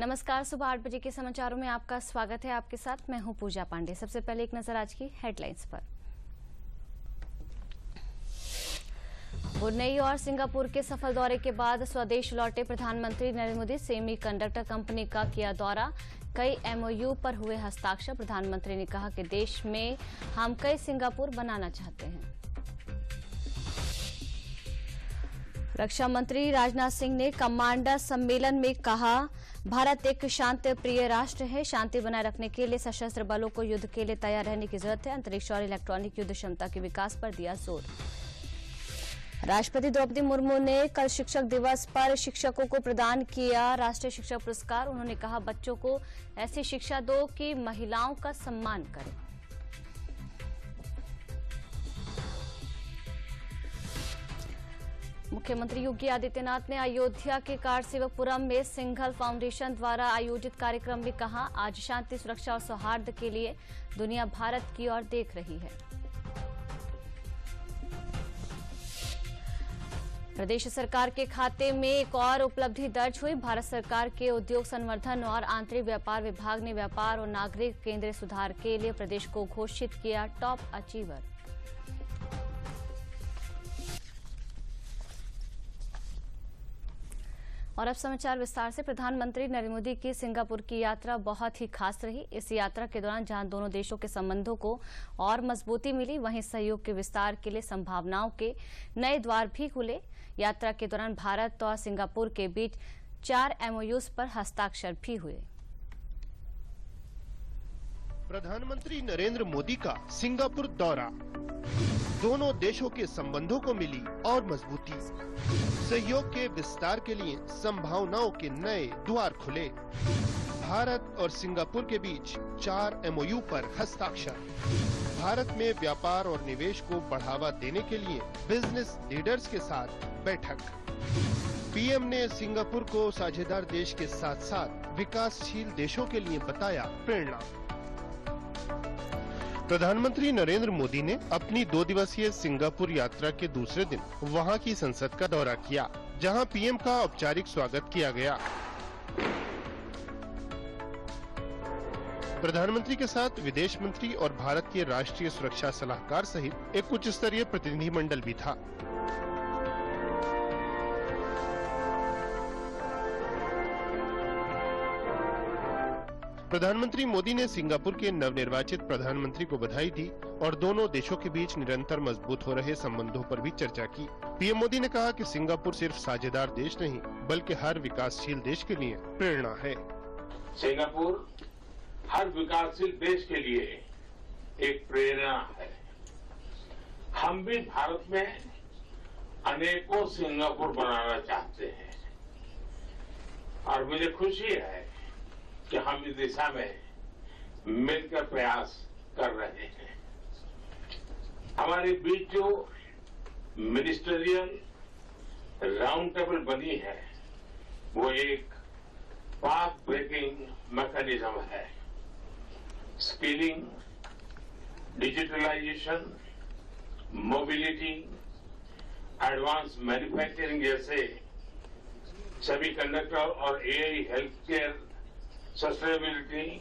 नमस्कार, सुबह 8 बजे के समाचारों में आपका स्वागत है। आपके साथ मैं हूं पूजा पांडे। सबसे पहले एक नजर आज की हेडलाइंस पर। ब्रुनेई और सिंगापुर के सफल दौरे के बाद स्वदेश लौटे प्रधानमंत्री नरेंद्र मोदी। सेमीकंडक्टर कंपनी का किया दौरा, कई एमओयू पर हुए हस्ताक्षर। प्रधानमंत्री ने कहा कि देश में हम कई सिंगापुर बनाना चाहते हैं। रक्षा मंत्री राजनाथ सिंह ने कमांडर सम्मेलन में कहा, भारत एक शांति प्रिय राष्ट्र है। शांति बनाए रखने के लिए सशस्त्र बलों को युद्ध के लिए तैयार रहने की जरूरत है। अंतरिक्ष और इलेक्ट्रॉनिक युद्ध क्षमता के विकास पर दिया जोर। राष्ट्रपति द्रौपदी मुर्मू ने कल शिक्षक दिवस पर शिक्षकों को प्रदान किया राष्ट्रीय शिक्षक पुरस्कार। उन्होंने कहा, बच्चों को ऐसी शिक्षा दो कि महिलाओं का सम्मान करें। मुख्यमंत्री योगी आदित्यनाथ ने अयोध्या के कारसेवकपुरम में सिंघल फाउंडेशन द्वारा आयोजित कार्यक्रम में कहा, आज शांति, सुरक्षा और सौहार्द के लिए दुनिया भारत की ओर देख रही है। प्रदेश सरकार के खाते में एक और उपलब्धि दर्ज हुई। भारत सरकार के उद्योग संवर्धन और आंतरिक व्यापार विभाग ने व्यापार और नागरिक केंद्रीय सुधार के लिए प्रदेश को घोषित किया टॉप अचीवर। और अब समाचार विस्तार से। प्रधानमंत्री नरेंद्र मोदी की सिंगापुर की यात्रा बहुत ही खास रही। इस यात्रा के दौरान जहां दोनों देशों के संबंधों को और मजबूती मिली, वहीं सहयोग के विस्तार के लिए संभावनाओं के नए द्वार भी खुले। यात्रा के दौरान भारत और सिंगापुर के बीच 4 एमओयूज पर हस्ताक्षर भी हुए। प्रधानमंत्री नरेंद्र मोदी का सिंगापुर दौरा, दोनों देशों के संबंधों को मिली और मजबूती। सहयोग के विस्तार के लिए संभावनाओं के नए द्वार खुले। भारत और सिंगापुर के बीच 4 एमओयू पर हस्ताक्षर। भारत में व्यापार और निवेश को बढ़ावा देने के लिए बिजनेस लीडर्स के साथ बैठक। पीएम ने सिंगापुर को साझेदार देश के साथ साथ विकासशील देशों के लिए बताया प्रेरणा। प्रधानमंत्री नरेंद्र मोदी ने अपनी 2 दिवसीय सिंगापुर यात्रा के दूसरे दिन वहां की संसद का दौरा किया, जहां पीएम का औपचारिक स्वागत किया गया। प्रधानमंत्री के साथ विदेश मंत्री और भारत के राष्ट्रीय सुरक्षा सलाहकार सहित एक उच्च स्तरीय प्रतिनिधिमंडल भी था। प्रधानमंत्री मोदी ने सिंगापुर के नवनिर्वाचित प्रधानमंत्री को बधाई दी और दोनों देशों के बीच निरंतर मजबूत हो रहे संबंधों पर भी चर्चा की। पीएम मोदी ने कहा कि सिंगापुर सिर्फ साझेदार देश नहीं, बल्कि हर विकासशील देश के लिए प्रेरणा है। सिंगापुर हर विकासशील देश के लिए एक प्रेरणा है। हम भी भारत में अनेकों सिंगापुर बनाना चाहते हैं और मुझे खुशी है कि हम इस दिशा में मिलकर प्रयास कर रहे हैं। हमारे बीच जो मिनिस्टरियल राउंड टेबल बनी है, वो एक पाथ ब्रेकिंग मैकेनिज्म है। Skilling, digitalization, mobility, advance manufacturing जैसे सेमीकंडक्टर और एआई, हेल्थ केयर, सस्टेनेबिलिटी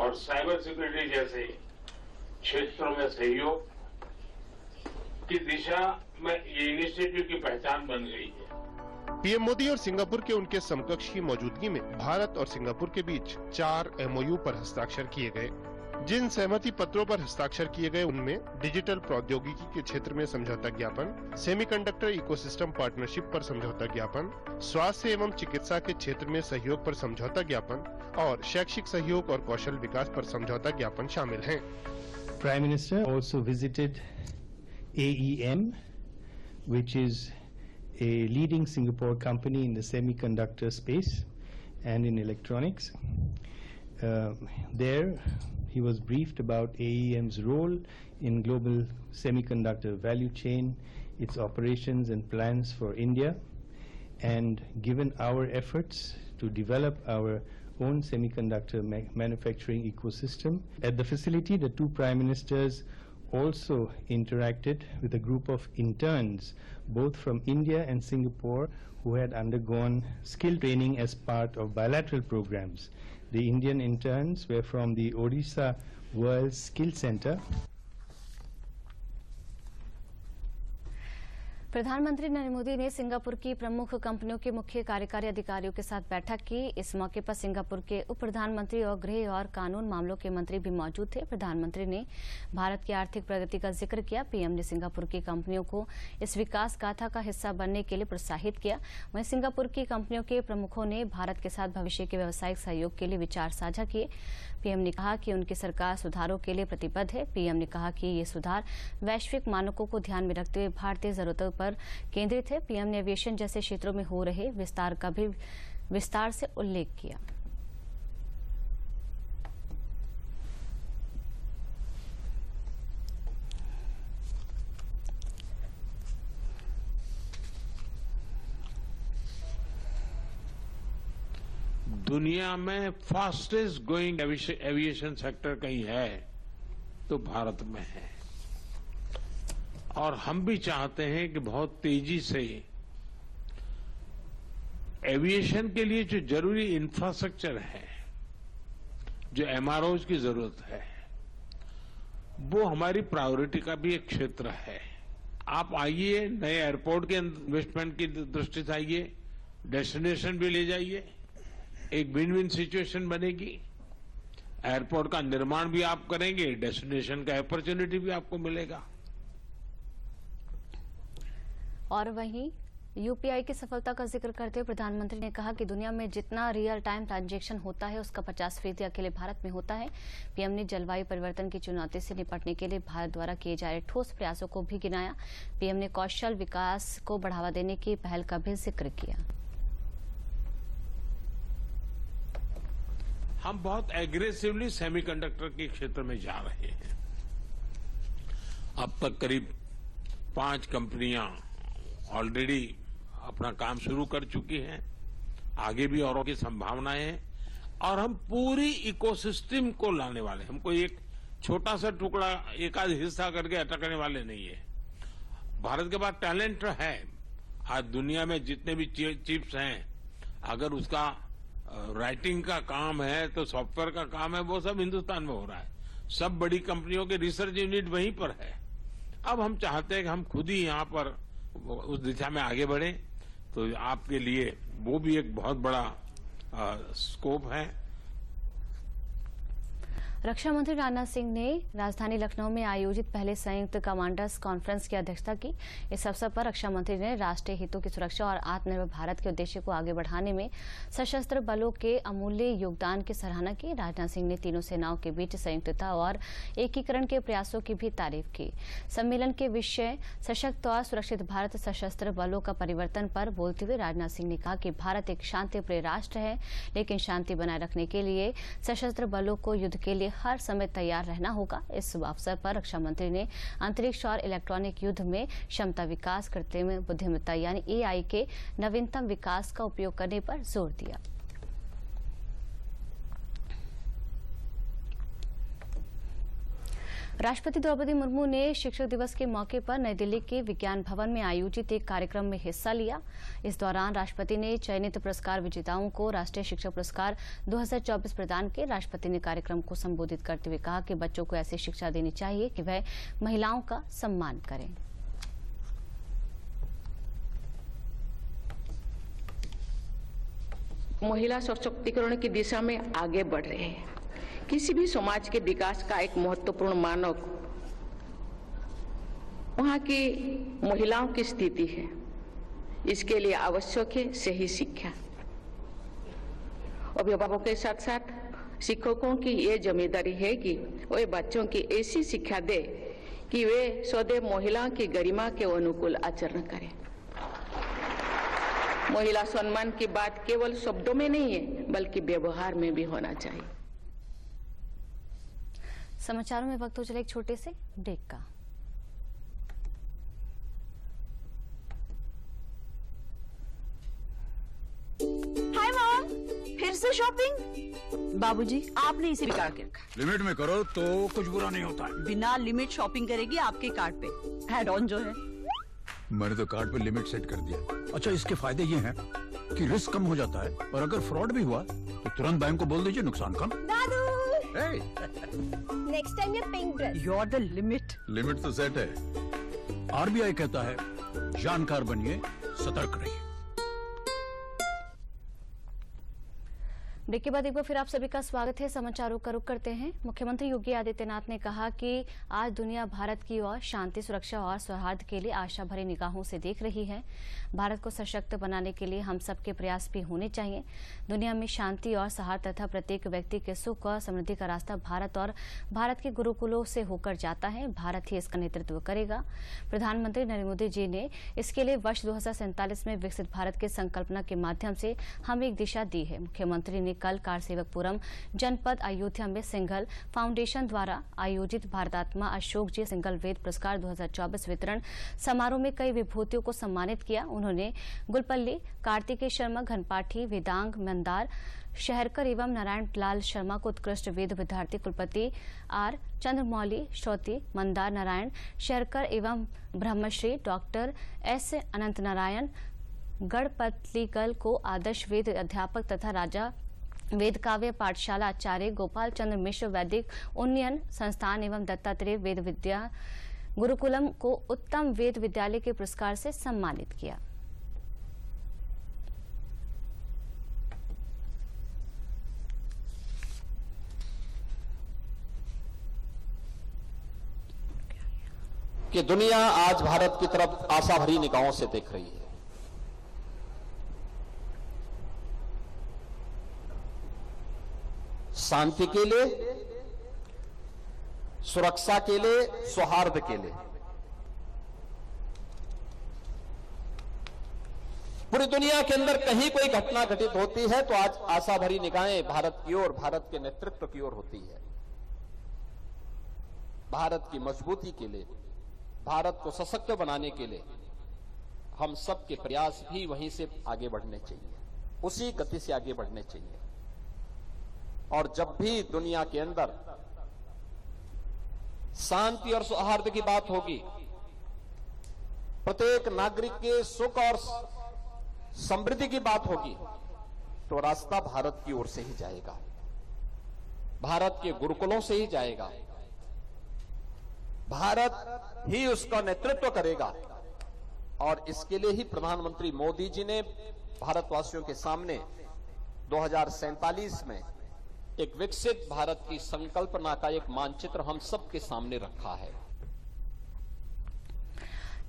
और साइबर सिक्योरिटी जैसे क्षेत्रों में सहयोग की दिशा में ये इनिशिएटिव की पहचान बन गई है। पीएम मोदी और सिंगापुर के उनके समकक्ष की मौजूदगी में भारत और सिंगापुर के बीच 4 एमओयू पर हस्ताक्षर किए गए। जिन सहमति पत्रों पर हस्ताक्षर किए गए उनमें डिजिटल प्रौद्योगिकी के क्षेत्र में समझौता ज्ञापन, सेमीकंडक्टर इकोसिस्टम पार्टनरशिप पर समझौता ज्ञापन, स्वास्थ्य एवं चिकित्सा के क्षेत्र में सहयोग पर समझौता ज्ञापन और शैक्षिक सहयोग और कौशल विकास पर समझौता ज्ञापन शामिल हैं। Prime Minister also visited AEM, which is a leading Singapore company in the semiconductor space and in electronics. There he was briefed about AEM's role in global semiconductor value chain, its operations and plans for India, and given our efforts to develop our own semiconductor manufacturing ecosystem. At the facility, the 2 prime ministers also interacted with a group of interns, both from India and Singapore, who had undergone skill training as part of bilateral programs. The Indian interns were from the Odisha World Skill Center. प्रधानमंत्री नरेंद्र मोदी ने Singapore की प्रमुख कंपनियों के मुख्य कार्यकारी अधिकारियों के साथ बैठक की। इस मौके पर सिंगापुर के उप प्रधानमंत्री और गृह और कानून मामलों के मंत्री भी मौजूद थे। प्रधानमंत्री ने भारत की आर्थिक प्रगति का जिक्र किया। पीएम ने सिंगापुर की कंपनियों को इस विकास गाथा का हिस्सा बनने के लिए प्रोत्साहित किया। वहीं सिंगापुर की कंपनियों के प्रमुखों ने भारत के साथ भविष्य के व्यावसायिक सहयोग के लिए विचार साझा किए। पीएम ने कहा कि उनकी सरकार सुधारों के लिए प्रतिबद्ध है। पीएम ने कहा कि ये सुधार वैश्विक मानकों को ध्यान में रखते हुए भारतीय जरूरतों पर केंद्रित है। पीएम ने एविएशन जैसे क्षेत्रों में हो रहे विस्तार का भी विस्तार से उल्लेख किया। दुनिया में फास्टेस्ट ग्रोइंग एविएशन सेक्टर कहीं है तो भारत में है, और हम भी चाहते हैं कि बहुत तेजी से एविएशन के लिए जो जरूरी इंफ्रास्ट्रक्चर है, जो एमआरओज की जरूरत है, वो हमारी प्रायोरिटी का भी एक क्षेत्र है। आप आइए, नए एयरपोर्ट के इन्वेस्टमेंट की दृष्टि से आइए, डेस्टिनेशन भी ले जाइए, एक विन विन सिचुएशन बनेगी। एयरपोर्ट का निर्माण भी आप करेंगे, डेस्टिनेशन का अपॉर्चुनिटी भी आपको मिलेगा। और वहीं यूपीआई की सफलता का जिक्र करते हुए प्रधानमंत्री ने कहा कि दुनिया में जितना रियल टाइम ट्रांजैक्शन होता है उसका 50% अकेले भारत में होता है। पीएम ने जलवायु परिवर्तन की चुनौती से निपटने के लिए भारत द्वारा किए जा रहे ठोस प्रयासों को भी गिनाया। पीएम ने कौशल विकास को बढ़ावा देने की पहल का भी जिक्र किया। हम बहुत एग्रेसिवली सेमीकंडक्टर के क्षेत्र में जा रहे हैं। अब तक करीब 5 कंपनियां ऑलरेडी अपना काम शुरू कर चुकी हैं, आगे भी औरों की संभावनाएं हैं, और हम पूरी इकोसिस्टम को लाने वाले। हमको एक छोटा सा टुकड़ा, एक आध हिस्सा करके अटकने वाले नहीं है। भारत के पास टैलेंट है। आज दुनिया में जितने भी चिप्स हैं, अगर उसका राइटिंग का काम है तो सॉफ्टवेयर का काम है, वो सब हिंदुस्तान में हो रहा है। सब बड़ी कंपनियों के रिसर्च यूनिट वहीं पर है। अब हम चाहते हैं कि हम खुद ही यहाँ पर उस दिशा में आगे बढ़े, तो आपके लिए वो भी एक बहुत बड़ा स्कोप है। रक्षा मंत्री राजनाथ सिंह ने राजधानी लखनऊ में आयोजित पहले संयुक्त कमांडर्स कॉन्फ्रेंस की अध्यक्षता की। इस अवसर पर रक्षा मंत्री ने राष्ट्रीय हितों की सुरक्षा और आत्मनिर्भर भारत के उद्देश्य को आगे बढ़ाने में सशस्त्र बलों के अमूल्य योगदान की सराहना की। राजनाथ सिंह ने तीनों सेनाओं के बीच संयुक्तता और एकीकरण के प्रयासों की भी तारीफ की। सम्मेलन के विषय सशक्त और सुरक्षित भारत सशस्त्र बलों का परिवर्तन पर बोलते हुए राजनाथ सिंह ने कहा कि भारत एक शांतिप्रिय राष्ट्र है, लेकिन शांति बनाए रखने के लिए सशस्त्र बलों को युद्ध के लिए हर समय तैयार रहना होगा। इस अवसर पर रक्षा मंत्री ने अंतरिक्ष और इलेक्ट्रॉनिक युद्ध में क्षमता विकास, कृत्रिम बुद्धिमत्ता यानी एआई के नवीनतम विकास का उपयोग करने पर जोर दिया। राष्ट्रपति द्रौपदी मुर्मू ने शिक्षक दिवस के मौके पर नई दिल्ली के विज्ञान भवन में आयोजित एक कार्यक्रम में हिस्सा लिया। इस दौरान राष्ट्रपति ने चयनित पुरस्कार विजेताओं को राष्ट्रीय शिक्षक पुरस्कार 2024 प्रदान किए। राष्ट्रपति ने कार्यक्रम को संबोधित करते हुए कहा कि बच्चों को ऐसी शिक्षा देनी चाहिए कि वह महिलाओं का सम्मान करें। महिला सशक्तिकरण की दिशा में आगे बढ़ रहे हैं। किसी भी समाज के विकास का एक महत्वपूर्ण मानक वहां की महिलाओं की स्थिति है। इसके लिए आवश्यक है सही शिक्षा। अभिभावकों के साथ साथ शिक्षकों की ये जिम्मेदारी है कि वे बच्चों की ऐसी शिक्षा दे कि वे सदैव महिलाओं की गरिमा के अनुकूल आचरण करें। महिला सम्मान की बात केवल शब्दों में नहीं है, बल्कि व्यवहार में भी होना चाहिए। समाचारों में वक्त हो चले एक छोटे से ब्रेक का। हाय मॉम, फिर से शॉपिंग? बाबूजी, आपने इसे बिगाड़ के रखा। लिमिट में करो तो कुछ बुरा नहीं होता है। बिना लिमिट शॉपिंग करेगी आपके कार्ड पे। ऐड ऑन जो है, मैंने तो कार्ड पे लिमिट सेट कर दिया। अच्छा, इसके फायदे ये हैं कि रिस्क कम हो जाता है और अगर फ्रॉड भी हुआ तो तुरंत बैंक को बोल दीजिए, नुकसान कम। दादू, Hey! नेक्स्ट टाइम ये pink dress. You are the limit. Limit तो सेट है। आरबीआई कहता है जानकार बनिए, सतर्क रहिए। ब्रेक के बाद एक बार फिर आप सभी का स्वागत है। समाचारों का रुख करते हैं। मुख्यमंत्री योगी आदित्यनाथ ने कहा कि आज दुनिया भारत की ओर शांति, सुरक्षा और सौहार्द के लिए आशा भरी निगाहों से देख रही है। भारत को सशक्त बनाने के लिए हम सबके प्रयास भी होने चाहिए। दुनिया में शांति और सौहार्द तथा प्रत्येक व्यक्ति के सुख और समृद्धि का रास्ता भारत और भारत के गुरुकुलों से होकर जाता है। भारत ही इसका नेतृत्व करेगा। प्रधानमंत्री नरेंद्र मोदी जी ने इसके लिए वर्ष 2047 में विकसित भारत की संकल्पना के माध्यम से हमें एक दिशा दी है। मुख्यमंत्री ने कल कारसेवकपुरम जनपद अयोध्या में सिंघल फाउंडेशन द्वारा आयोजित भारतात्मा अशोक जी सिंघल वेद पुरस्कार 2024 वितरण समारोह में कई विभूतियों को सम्मानित किया। उन्होंने गुलपल्ली, कार्तिकेय शर्मा, घनपाठी, वेदांग मंदार, शहरकर एवं नारायण लाल शर्मा को उत्कृष्ट वेद विद्यार्थी कुलपति आर चंद्रमौली, श्रोती मंदार नारायण शहरकर एवं ब्रह्मश्री डॉक्टर एस अनंत नारायण गढ़पतलीगल को आदर्श वेद अध्यापक तथा राजा वेद काव्य पाठशाला आचार्य गोपाल चंद्र मिश्र वैदिक उन्नयन संस्थान एवं दत्तात्रेय वेद विद्या गुरुकुलम को उत्तम वेद विद्यालय के पुरस्कार से सम्मानित किया। कि दुनिया आज भारत की तरफ आशा भरी निगाहों से देख रही है। शांति के लिए, सुरक्षा के लिए, सौहार्द के लिए। पूरी दुनिया के अंदर कहीं कोई घटना घटित होती है तो आज आशा भरी निगाहें भारत की ओर, भारत के नेतृत्व की ओर होती है। भारत की मजबूती के लिए, भारत को सशक्त बनाने के लिए हम सब के प्रयास भी वहीं से आगे बढ़ने चाहिए, उसी गति से आगे बढ़ने चाहिए। और जब भी दुनिया के अंदर शांति और सौहार्द की बात होगी, प्रत्येक नागरिक के सुख और समृद्धि की बात होगी, तो रास्ता भारत की ओर से ही जाएगा, भारत के गुरुकुलों से ही जाएगा। भारत ही उसका नेतृत्व करेगा। और इसके लिए ही प्रधानमंत्री मोदी जी ने भारतवासियों के सामने 2047 में एक विकसित भारत की संकल्पना का एक मानचित्र हम सबके सामने रखा है।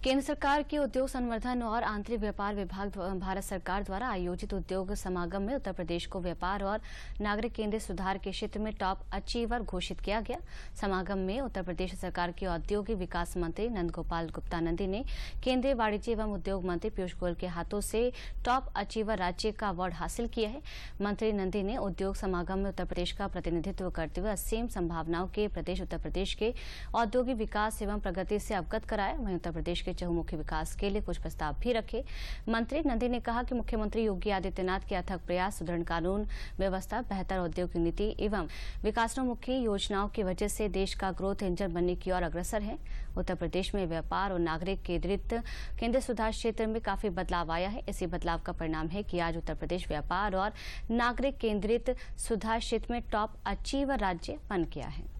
केंद्र सरकार के उद्योग संवर्धन और आंतरिक व्यापार विभाग भारत सरकार द्वारा आयोजित उद्योग समागम में उत्तर प्रदेश को व्यापार और नागरिक केंद्रीय सुधार के क्षेत्र में टॉप अचीवर घोषित किया गया। समागम में उत्तर प्रदेश सरकार के औद्योगिक विकास मंत्री नंद गोपाल गुप्ता नंदी ने केंद्रीय वाणिज्य एवं उद्योग मंत्री पीयूष गोयल के हाथों से टॉप अचीवर राज्य का अवार्ड हासिल किया है। मंत्री नंदी ने उद्योग समागम में उत्तर प्रदेश का प्रतिनिधित्व करते हुए असीम संभावनाओं के प्रदेश उत्तर प्रदेश के औद्योगिक विकास एवं प्रगति से अवगत कराया। वहीं उत्तर प्रदेश के चहुमुखी विकास के लिए कुछ प्रस्ताव भी रखे। मंत्री नंदी ने कहा कि मुख्यमंत्री योगी आदित्यनाथ के अथक प्रयास, सुदृढ़ कानून व्यवस्था, बेहतर औद्योगिक नीति एवं विकासोन्मुखी योजनाओं की वजह से देश का ग्रोथ इंजन बनने की ओर अग्रसर है। उत्तर प्रदेश में व्यापार और नागरिक केंद्रित केंद्रीय सुधार क्षेत्र में काफी बदलाव आया है। इसी बदलाव का परिणाम है कि आज उत्तर प्रदेश व्यापार और नागरिक केंद्रित सुधार क्षेत्र में टॉप अचीवर राज्य बन गया है।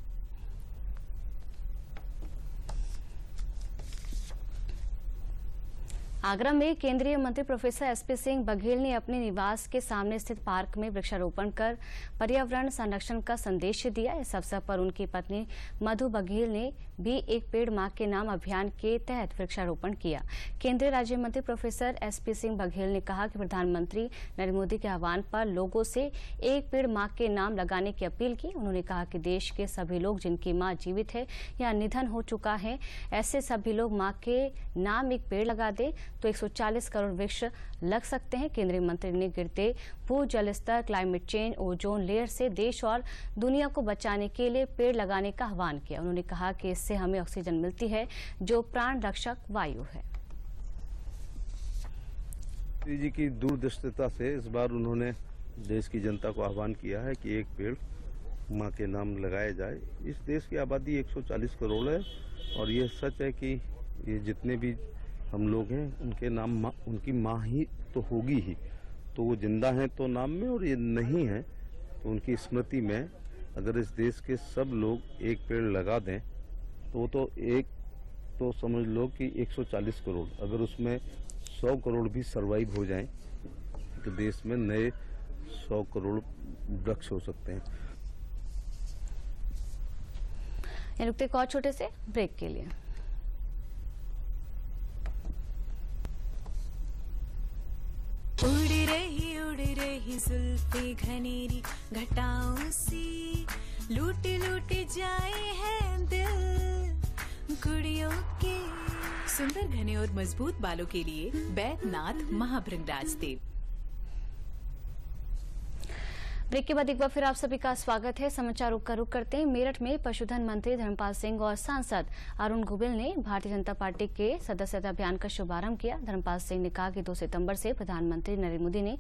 आगरा में केंद्रीय मंत्री प्रोफेसर एसपी सिंह बघेल ने अपने निवास के सामने स्थित पार्क में वृक्षारोपण कर पर्यावरण संरक्षण का संदेश दिया। इस अवसर पर उनकी पत्नी मधु बघेल ने भी एक पेड़ मां के नाम अभियान के तहत वृक्षारोपण किया। केंद्रीय राज्य मंत्री प्रोफेसर एसपी सिंह बघेल ने कहा कि प्रधानमंत्री नरेंद्र मोदी के आह्वान पर लोगों से एक पेड़ मां के नाम लगाने की अपील की। उन्होंने कहा कि देश के सभी लोग जिनकी मां जीवित है या निधन हो चुका है, ऐसे सभी लोग मां के नाम एक पेड़ लगा दे तो 140 करोड़ वृक्ष लग सकते हैं। केंद्रीय मंत्री ने गिरते भू जल स्तर, क्लाइमेट चेंज, ओजोन लेयर से देश और दुनिया को बचाने के लिए पेड़ लगाने का आह्वान किया। उन्होंने कहा कि इससे हमें ऑक्सीजन मिलती है जो प्राण रक्षक वायु है। जी की दूरदृष्टिता से इस बार उन्होंने देश की जनता को आह्वान किया है कि एक पेड़ माँ के नाम लगाया जाए। इस देश की आबादी 140 करोड़ है और ये सच है कि ये जितने भी हम लोग हैं उनके नाम उनकी माँ ही तो होगी ही, तो वो जिंदा हैं तो नाम में, और ये नहीं है तो उनकी स्मृति में अगर इस देश के सब लोग एक पेड़ लगा दें तो वो तो एक तो समझ लो कि 140 करोड़, अगर उसमें 100 करोड़ भी सरवाइव हो जाएं तो देश में नए 100 करोड़ वृक्ष हो सकते हैं। रुकते एक और छोटे से ब्रेक के लिए। उड़ रही जुल्फे घनेरी घटाओं सी, लूट लूट जाए हैं दिल कुड़ियों के। सुंदर घने और मजबूत बालों के लिए बैद्यनाथ महाभृंगराज तेल। ब्रेक के बाद एक बार फिर आप सभी का स्वागत है। समाचारों का रुख करते हैं। मेरठ में पशुधन मंत्री धर्मपाल सिंह और सांसद अरुण गोविल ने भारतीय जनता पार्टी के सदस्यता अभियान का शुभारंभ किया। धर्मपाल सिंह ने कहा कि 2 सितंबर से प्रधानमंत्री नरेंद्र मोदी ने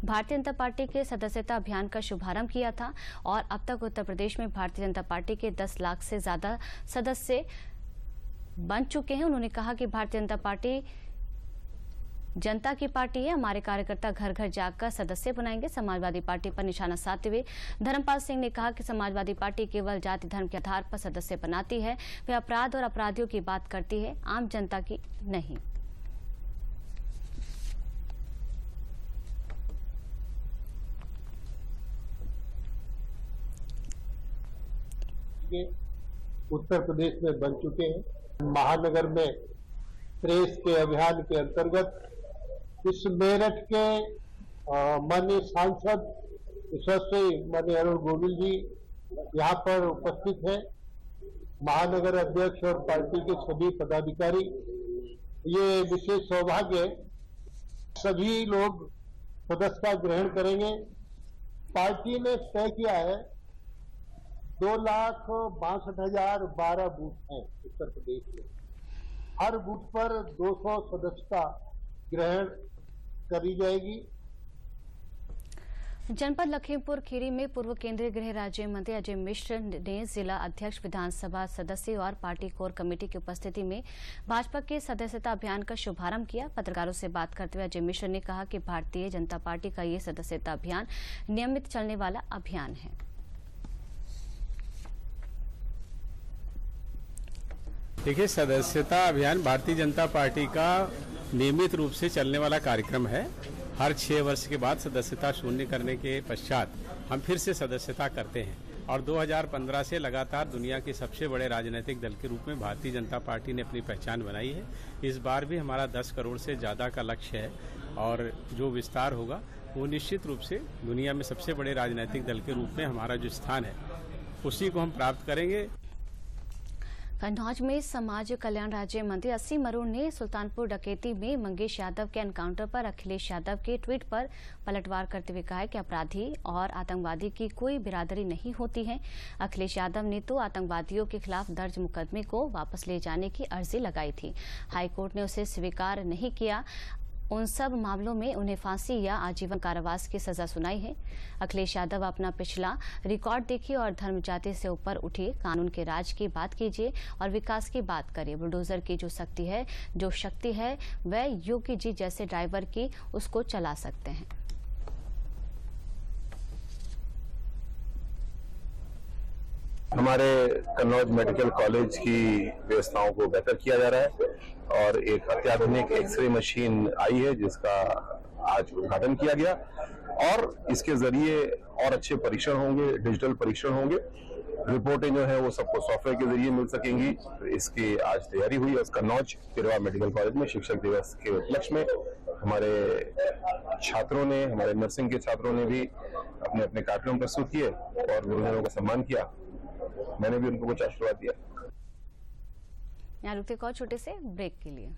भारतीय जनता पार्टी के सदस्यता अभियान का शुभारंभ किया था और अब तक उत्तर प्रदेश में भारतीय जनता पार्टी के 10 लाख से ज्यादा सदस्य बन चुके हैं। उन्होंने कहा कि भारतीय जनता पार्टी जनता की पार्टी है, हमारे कार्यकर्ता घर घर जाकर सदस्य बनाएंगे। समाजवादी पार्टी पर निशाना साधते हुए धर्मपाल सिंह ने कहा कि समाजवादी पार्टी केवल जाति धर्म के आधार पर सदस्य बनाती है, वह अपराध और अपराधियों की बात करती है, आम जनता की नहीं। उत्तर प्रदेश में बन चुके हैं। महानगर में प्रेस के अभियान के अंतर्गत इस मेरठ के माननीय सांसद यशस्वी माननीय अरुण गोविल जी यहाँ पर उपस्थित हैं, महानगर अध्यक्ष और पार्टी के सभी पदाधिकारी। ये विशेष सौभाग्य, सभी लोग सदस्यता ग्रहण करेंगे। पार्टी ने तय किया है 2,62,012 बूथ हैं उत्तर प्रदेश में। हर बूथ पर 200 सदस्यता ग्रहण करी जाएगी। जनपद लखीमपुर खीरी में पूर्व केंद्रीय गृह राज्य मंत्री अजय मिश्र ने जिला अध्यक्ष, विधानसभा सदस्य और पार्टी कोर कमेटी की उपस्थिति में भाजपा के सदस्यता अभियान का शुभारंभ किया। पत्रकारों से बात करते हुए अजय मिश्र ने कहा कि भारतीय जनता पार्टी का ये सदस्यता अभियान नियमित चलने वाला अभियान है। देखिए, सदस्यता अभियान भारतीय जनता पार्टी का नियमित रूप से चलने वाला कार्यक्रम है। हर 6 वर्ष के बाद सदस्यता शून्य करने के पश्चात हम फिर से सदस्यता करते हैं और 2015 से लगातार दुनिया के सबसे बड़े राजनीतिक दल के रूप में भारतीय जनता पार्टी ने अपनी पहचान बनाई है। इस बार भी हमारा 10 करोड़ से ज़्यादा का लक्ष्य है और जो विस्तार होगा वो निश्चित रूप से दुनिया में सबसे बड़े राजनीतिक दल के रूप में हमारा जो स्थान है उसी को हम प्राप्त करेंगे। कन्नौज में समाज कल्याण राज्य मंत्री अस्सी मरूण ने सुल्तानपुर डकैती में मंगेश यादव के एनकाउंटर पर अखिलेश यादव के ट्वीट पर पलटवार करते हुए कहा है कि अपराधी और आतंकवादी की कोई बिरादरी नहीं होती है। अखिलेश यादव ने तो आतंकवादियों के खिलाफ दर्ज मुकदमे को वापस ले जाने की अर्जी लगाई थी, हाईकोर्ट ने उसे स्वीकार नहीं किया। उन सब मामलों में उन्हें फांसी या आजीवन कारावास की सजा सुनाई है। अखिलेश यादव अपना पिछला रिकॉर्ड देखिए और धर्म जाति से ऊपर उठे कानून के राज की बात कीजिए और विकास की बात करिए। बुलडोजर की जो शक्ति है वह योगी जी जैसे ड्राइवर की उसको चला सकते हैं। हमारे कन्नौज मेडिकल कॉलेज की व्यवस्थाओं को बेहतर किया जा रहा है और एक अत्याधुनिक एक्सरे मशीन आई है जिसका आज उद्घाटन किया गया और इसके जरिए और अच्छे परीक्षण होंगे, डिजिटल परीक्षण होंगे। रिपोर्टें जो है वो सबको सॉफ्टवेयर के जरिए मिल सकेंगी। इसकी आज तैयारी हुई है। कन्नौज तिरवा मेडिकल कॉलेज में शिक्षक दिवस के उपलक्ष्य में हमारे छात्रों ने, हमारे नर्सिंग के छात्रों ने भी अपने अपने कार्यक्रम प्रस्तुत किए और गुरुजनों का सम्मान किया। मैंने भी उनको कुछ आशीर्वाद दिया। यहाँ रुकते एक और छोटे से ब्रेक के लिए।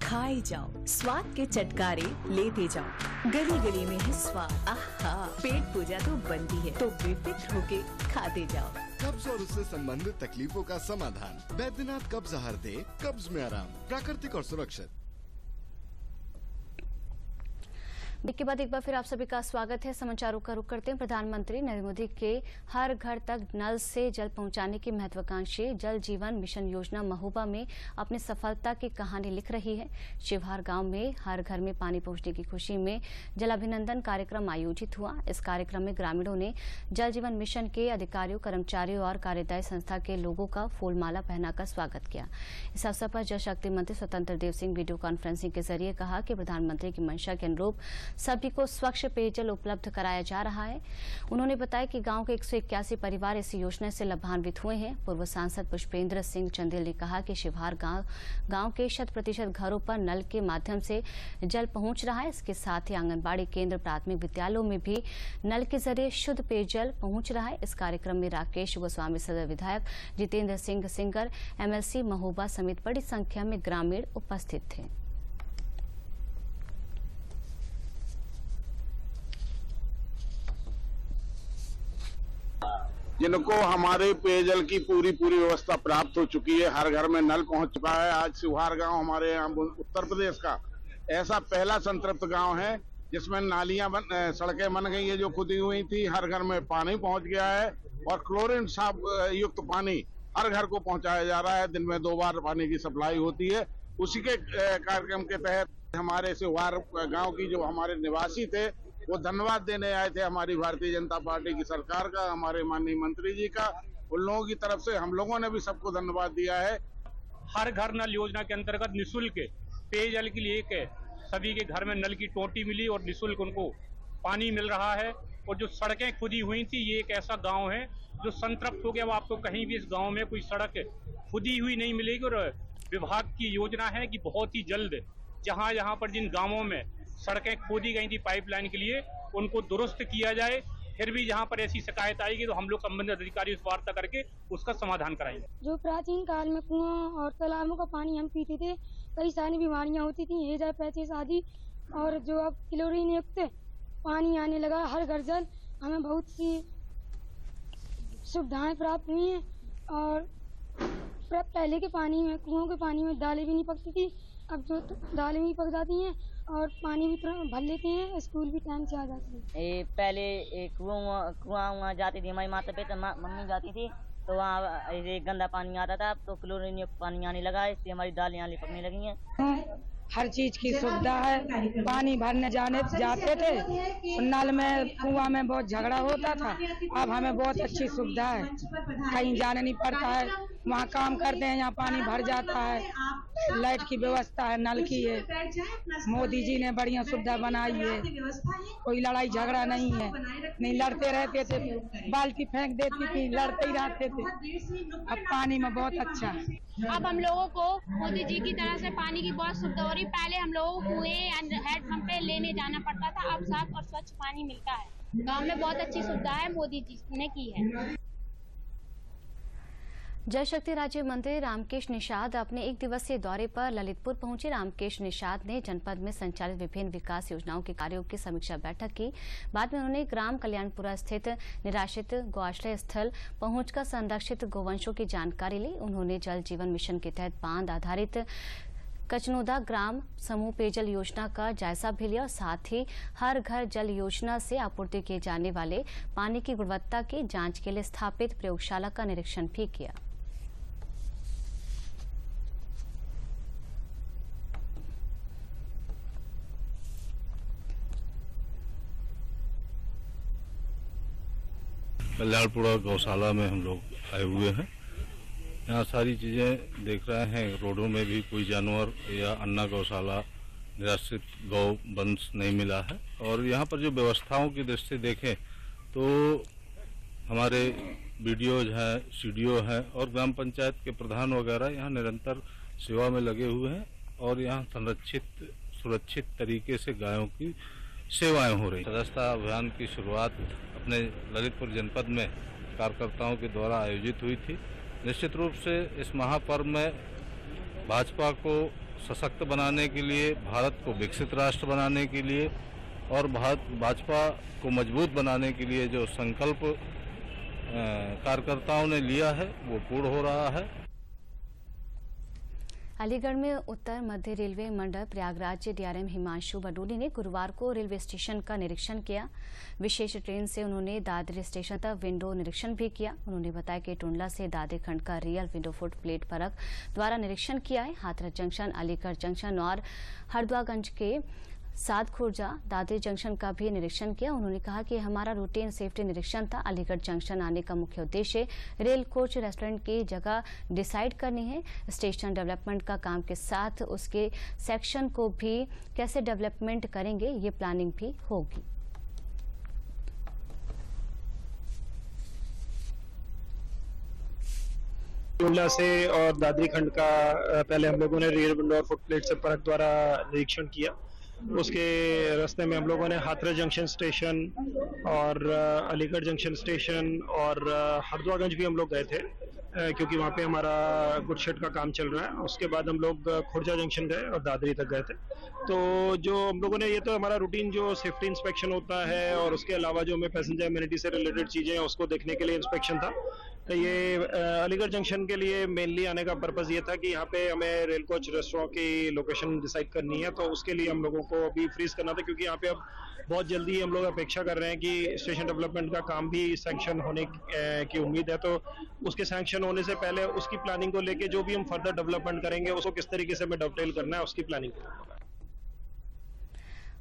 खाई जाओ, स्वाद के चटकारे लेते जाओ, गली गली में है स्वाद। आहा, पेट पूजा तो बनती है, तो बेफिक्र होके खाते जाओ। कब्ज और उससे संबंधित तकलीफों का समाधान। बैद्यनाथ कब्ज आहार दे कब्ज में आराम, प्राकृतिक और सुरक्षित। ब्रेक के बाद एक बार फिर आप सभी का स्वागत है। समाचारों का रुख करते हैं। प्रधानमंत्री नरेंद्र मोदी के हर घर तक नल से जल पहुंचाने की महत्वाकांक्षी जल जीवन मिशन योजना महोबा में अपनी सफलता की कहानी लिख रही है। शिवहार गांव में हर घर में पानी पहुंचने की खुशी में जल अभिनंदन कार्यक्रम आयोजित हुआ। इस कार्यक्रम में ग्रामीणों ने जल जीवन मिशन के अधिकारियों, कर्मचारियों और कार्यदायी संस्था के लोगों का फूलमाला पहनाकर स्वागत किया। इस अवसर पर जल शक्ति मंत्री स्वतंत्र देव सिंह वीडियो कॉन्फ्रेंसिंग के जरिए कहा कि प्रधानमंत्री की मंशा के अनुरूप सभी को स्वच्छ पेयजल उपलब्ध कराया जा रहा है। उन्होंने बताया कि गांव के 181 परिवार इस योजना से लाभान्वित हुए हैं। पूर्व सांसद पुष्पेंद्र सिंह चंदेल ने कहा कि शिवहार गांव के 100% घरों पर नल के माध्यम से जल पहुंच रहा है। इसके साथ ही आंगनबाड़ी केंद्र, प्राथमिक विद्यालयों में भी नल के जरिए शुद्ध पेयजल पहुंच रहा है। इस कार्यक्रम में राकेश गोस्वामी, सदर विधायक जितेंद्र सिंह सिंगर, MLC महोबा समेत बड़ी संख्या में ग्रामीण उपस्थित थे। जिनको हमारे पेयजल की पूरी व्यवस्था प्राप्त हो चुकी है, हर घर में नल पहुंच चुका है। आज शिवहार गांव हमारे यहाँ उत्तर प्रदेश का ऐसा पहला संतृप्त गांव है जिसमें नालियां सड़कें बन गई है जो खुदी हुई थी। हर घर में पानी पहुंच गया है और क्लोरीन साफ युक्त पानी हर घर को पहुंचाया जा रहा है। दिन में 2 बार पानी की सप्लाई होती है। उसी के कार्यक्रम के तहत हमारे शिवहार गाँव की जो हमारे निवासी थे वो धन्यवाद देने आए थे हमारी भारतीय जनता पार्टी की सरकार का, हमारे माननीय मंत्री जी का। उन लोगों की तरफ से हम लोगों ने भी सबको धन्यवाद दिया है। हर घर नल योजना के अंतर्गत निःशुल्क पेयजल के लिए सभी के घर में नल की टोटी मिली और निःशुल्क उनको पानी मिल रहा है। और जो सड़कें खुदी हुई थी, ये एक ऐसा गांव है जो संतृप्त हो गया। वो आपको कहीं भी इस गांव में कोई सड़क खुदी हुई नहीं मिलेगी। और विभाग की योजना है कि बहुत ही जल्द जहां पर जिन गांवों में सड़कें खोदी गई थी पाइपलाइन के लिए, उनको दुरुस्त किया जाए। फिर भी जहां पर ऐसी शिकायत आएगी तो हम लोग संबंधित अधिकारियों से वार्ता करके उसका समाधान कराएंगे। जो प्राचीन काल में कुआं और तालाबों का पानी हम पीते थे, कई सारी बीमारियां होती थी, हैजा, पैचेस आदि। और जो अब क्लोरीन युक्त पानी आने लगा हर घर जल, हमें बहुत सी सुविधाएं प्राप्त हुई हैं। और पहले के पानी में, कुओं के पानी में दालें भी नहीं पकती थी, अब जो दालें भी पक जाती हैं और पानी भी भर लेते हैं। स्कूल भी टाइम से आ जाते हैं। पहले कुआं जाती थी, हमारी माता पिता मम्मी जाती थी तो वहाँ गंदा पानी आता था। अब तो क्लोरीन युक्त पानी आने लगा है, इससे हमारी दालें यहाँ पकने लगी हैं। हर चीज की सुविधा है। पानी भरने जाते थे तो नल में, कुआं में बहुत झगड़ा होता था। अब हमें बहुत अच्छी सुविधा है, कहीं जाने नहीं पड़ता है। वहाँ काम करते हैं, यहाँ पानी भर जाता है। लाइट की व्यवस्था है, नल की है। मोदी जी ने बढ़िया सुविधा बनाई है। कोई लड़ाई झगड़ा नहीं है, नहीं लड़ते रहते थे, बाल्टी फेंक देती थी, लड़ते ही रहते थे। अब पानी में बहुत अच्छा है। अब हम लोगों को मोदी जी की तरह से पानी की बहुत सुविधा हो रही। पहले हम लोगों को कुएं, हैंडपंप पे लेने जाना पड़ता था, अब साफ और स्वच्छ पानी मिलता है। गांव में बहुत अच्छी सुविधा है, मोदी जी ने की है। जल शक्ति राज्य मंत्री रामकेश निषाद अपने 1 दिवसीय दौरे पर ललितपुर पहुंचे। रामकेश निषाद ने जनपद में संचालित विभिन्न विकास योजनाओं के कार्यों की समीक्षा बैठक की। बाद में उन्होंने ग्राम कल्याणपुरा स्थित निराश्रित गौआश्रय स्थल पहुंचकर संरक्षित गोवंशों की जानकारी ली। उन्होंने जल जीवन मिशन के तहत बांध आधारित कचनोदा ग्राम समूह पेयजल योजना का जायजा भी लिया और साथ ही हर घर जल योजना से आपूर्ति किए जाने वाले पानी की गुणवत्ता की जांच के लिए स्थापित प्रयोगशाला का निरीक्षण भी किया। कल्याणपुरा गौशाला में हम लोग आए हुए हैं। यहाँ सारी चीज़ें देख रहे हैं। रोडों में भी कोई जानवर या अन्ना गौशाला, निराश्रित गौ वंश नहीं मिला है। और यहाँ पर जो व्यवस्थाओं की दृष्टि से देखें तो हमारे BDOज हैं, CDO हैं और ग्राम पंचायत के प्रधान वगैरह यहाँ निरंतर सेवा में लगे हुए हैं और यहाँ संरक्षित, सुरक्षित तरीके से गायों की सेवाएं हो रही। सदस्यता अभियान की शुरुआत अपने ललितपुर जनपद में कार्यकर्ताओं के द्वारा आयोजित हुई थी। निश्चित रूप से इस महापर्व में भाजपा को सशक्त बनाने के लिए, भारत को विकसित राष्ट्र बनाने के लिए और भाजपा को मजबूत बनाने के लिए जो संकल्प कार्यकर्ताओं ने लिया है वो पूर्ण हो रहा है। अलीगढ़ में उत्तर मध्य रेलवे मंडल प्रयागराज डीआरएम हिमांशु बडोली ने गुरुवार को रेलवे स्टेशन का निरीक्षण किया। विशेष ट्रेन से उन्होंने दादरी स्टेशन तक विंडो निरीक्षण भी किया। उन्होंने बताया कि टुंडला से दादरी खंड का रियल विंडो फुट प्लेट फर्क द्वारा निरीक्षण किया है। हाथरस जंक्शन, अलीगढ़ जंक्शन और हरदुआगंज के सात खुर्जा दादरी जंक्शन का भी निरीक्षण किया। उन्होंने कहा कि हमारा रूटीन सेफ्टी निरीक्षण था। अलीगढ़ जंक्शन आने का मुख्य उद्देश्य रेल कोच रेस्टोरेंट की जगह डिसाइड करनी है। स्टेशन डेवलपमेंट का काम के साथ उसके सेक्शन को भी कैसे डेवलपमेंट करेंगे, ये प्लानिंग भी होगी। टुंडला से और दादरी खंड का पहले हम लोगों ने रियर विंडो और फुट प्लेट से फर्क द्वारा निरीक्षण किया। उसके रास्ते में हम लोगों ने हाथरस जंक्शन स्टेशन और अलीगढ़ जंक्शन स्टेशन और हरदुआगंज भी हम लोग गए थे, क्योंकि वहाँ पे हमारा गुड शेड का काम चल रहा है। उसके बाद हम लोग खुर्जा जंक्शन गए और दादरी तक गए थे। तो जो हम लोगों ने, ये तो हमारा रूटीन जो सेफ्टी इंस्पेक्शन होता है और उसके अलावा जो हमें पैसेंजर इम्यूनिटी से रिलेटेड चीज़ें हैं उसको देखने के लिए इंस्पेक्शन था। ये अलीगढ़ जंक्शन के लिए मेनली आने का पर्पज़ ये था कि यहाँ पे हमें रेल कोच रेस्टोरेंट की लोकेशन डिसाइड करनी है, तो उसके लिए हम लोगों को अभी फ्रीज करना था, क्योंकि यहाँ पे अब बहुत जल्दी हम लोग अपेक्षा कर रहे हैं कि स्टेशन डेवलपमेंट का काम भी सैंक्शन होने की उम्मीद है। तो उसके सैंक्शन होने से पहले उसकी प्लानिंग को लेके जो भी हम फर्दर डेवलपमेंट करेंगे उसको किस तरीके से हमें डवटेल करना है, उसकी प्लानिंग करेंगे।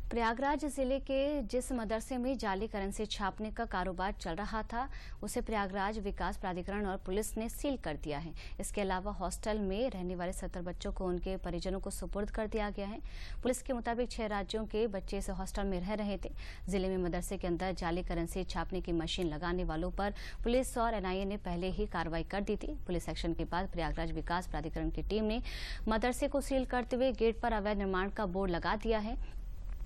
प्रयागराज जिले के जिस मदरसे में जाली करेंसी छापने का कारोबार चल रहा था उसे प्रयागराज विकास प्राधिकरण और पुलिस ने सील कर दिया है। इसके अलावा हॉस्टल में रहने वाले 70 बच्चों को उनके परिजनों को सुपुर्द कर दिया गया है। पुलिस के मुताबिक 6 राज्यों के बच्चे इस हॉस्टल में रह रहे थे। जिले में मदरसे के अंदर जाली करेंसी छापने की मशीन लगाने वालों पर पुलिस और एनआईए ने पहले ही कार्रवाई कर दी थी। पुलिस एक्शन के बाद प्रयागराज विकास प्राधिकरण की टीम ने मदरसे को सील करते हुए गेट पर अवैध निर्माण का बोर्ड लगा दिया है।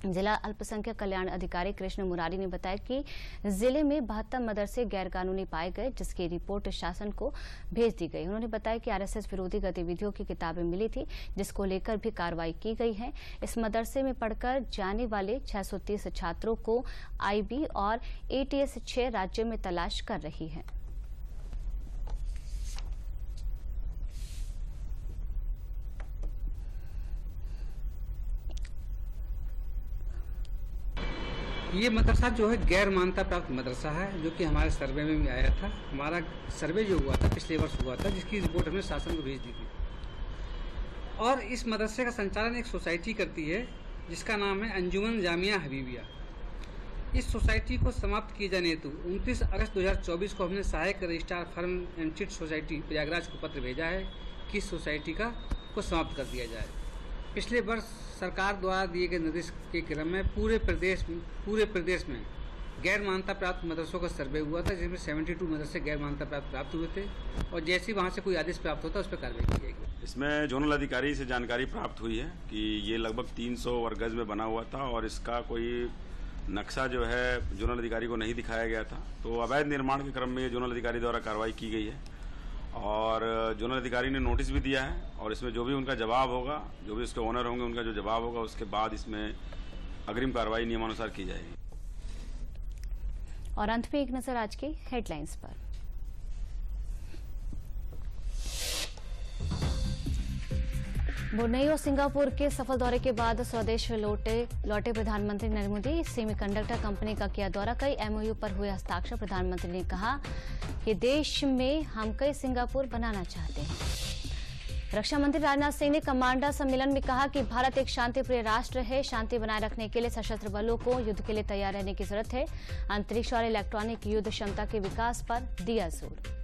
जिला अल्पसंख्यक कल्याण अधिकारी कृष्ण मुरारी ने बताया कि जिले में 72 मदरसे गैरकानूनी पाए गए, जिसकी रिपोर्ट शासन को भेज दी गई। उन्होंने बताया कि आरएसएस विरोधी गतिविधियों की किताबें मिली थी, जिसको लेकर भी कार्रवाई की गई है। इस मदरसे में पढ़कर जाने वाले 630 छात्रों को आईबी और एटीएस 6 राज्यों में तलाश कर रही है। ये मदरसा जो है गैर मान्यता प्राप्त मदरसा है, जो कि हमारे सर्वे में भी आया था। हमारा सर्वे जो हुआ था पिछले वर्ष हुआ था, जिसकी रिपोर्ट हमने शासन को भेज दी थी। और इस मदरसे का संचालन एक सोसाइटी करती है जिसका नाम है अंजुमन जामिया हबीबिया। इस सोसाइटी को समाप्त किए जाने हेतु 29 अगस्त 2024 को हमने सहायक registrar firm and chit society Prayagraj को पत्र भेजा है कि इस सोसाइटी को समाप्त कर दिया जाए। पिछले वर्ष सरकार द्वारा दिए गए निर्देश के क्रम में पूरे प्रदेश में गैर मान्यता प्राप्त मदरसों का सर्वे हुआ था, जिसमें 72 मदरसे गैर मान्यता प्राप्त हुए थे और जैसे ही वहाँ से कोई आदेश प्राप्त होता है उस पर कार्रवाई की जाएगी। इसमें जोनल अधिकारी से जानकारी प्राप्त हुई है कि ये लगभग 300 वर्ग गज में बना हुआ था और इसका कोई नक्शा जो है जोनल अधिकारी को नहीं दिखाया गया था। तो अवैध निर्माण के क्रम में ये जोनल अधिकारी द्वारा कार्रवाई की गई है और जोनल अधिकारी ने नोटिस भी दिया है और इसमें जो भी उनका जवाब होगा, जो भी उसके ओनर होंगे, उनका जो जवाब होगा उसके बाद इसमें अग्रिम कार्रवाई नियमानुसार की जाएगी। और अंत में एक नजर आज की हेडलाइंस पर। ब्रुनेई और सिंगापुर के सफल दौरे के बाद स्वदेश लौटे प्रधानमंत्री नरेंद्र मोदी। सेमीकंडक्टर कंपनी का किया दौरा, कई एमओयू पर हुए हस्ताक्षर। प्रधानमंत्री ने कहा कि देश में हम कई सिंगापुर बनाना चाहते हैं। रक्षा मंत्री राजनाथ सिंह ने कमांडर सम्मेलन में कहा कि भारत एक शांतिप्रिय राष्ट्र है। शांति बनाए रखने के लिए सशस्त्र बलों को युद्ध के लिए तैयार रहने की जरूरत है। अंतरिक्ष और इलेक्ट्रॉनिक युद्ध क्षमता के विकास पर दिया जोर।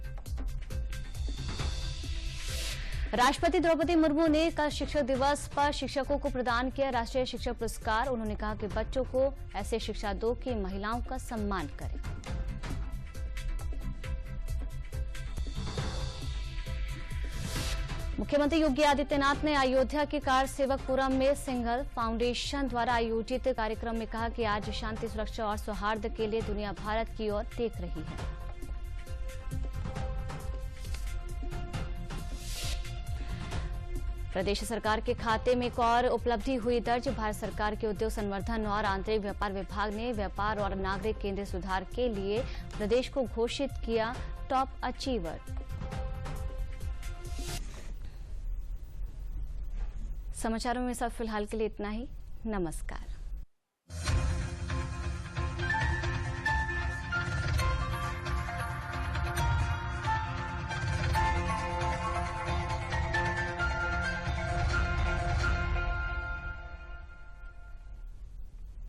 राष्ट्रपति द्रौपदी मुर्मू ने कल शिक्षक दिवस पर शिक्षकों को प्रदान किया राष्ट्रीय शिक्षक पुरस्कार। उन्होंने कहा कि बच्चों को ऐसे शिक्षा दो कि महिलाओं का सम्मान करें। मुख्यमंत्री योगी आदित्यनाथ ने अयोध्या के कार सेवकपुरम में सिंघल फाउंडेशन द्वारा आयोजित कार्यक्रम में कहा कि आज शांति, सुरक्षा और सौहार्द के लिए दुनिया भारत की ओर देख रही है। प्रदेश सरकार के खाते में एक और उपलब्धि हुई दर्ज। भारत सरकार के उद्योग संवर्धन और आंतरिक व्यापार विभाग ने व्यापार और नागरिक केंद्रीय सुधार के लिए प्रदेश को घोषित किया टॉप अचीवर। समाचारों में सब फिलहाल के लिए इतना ही। नमस्कार।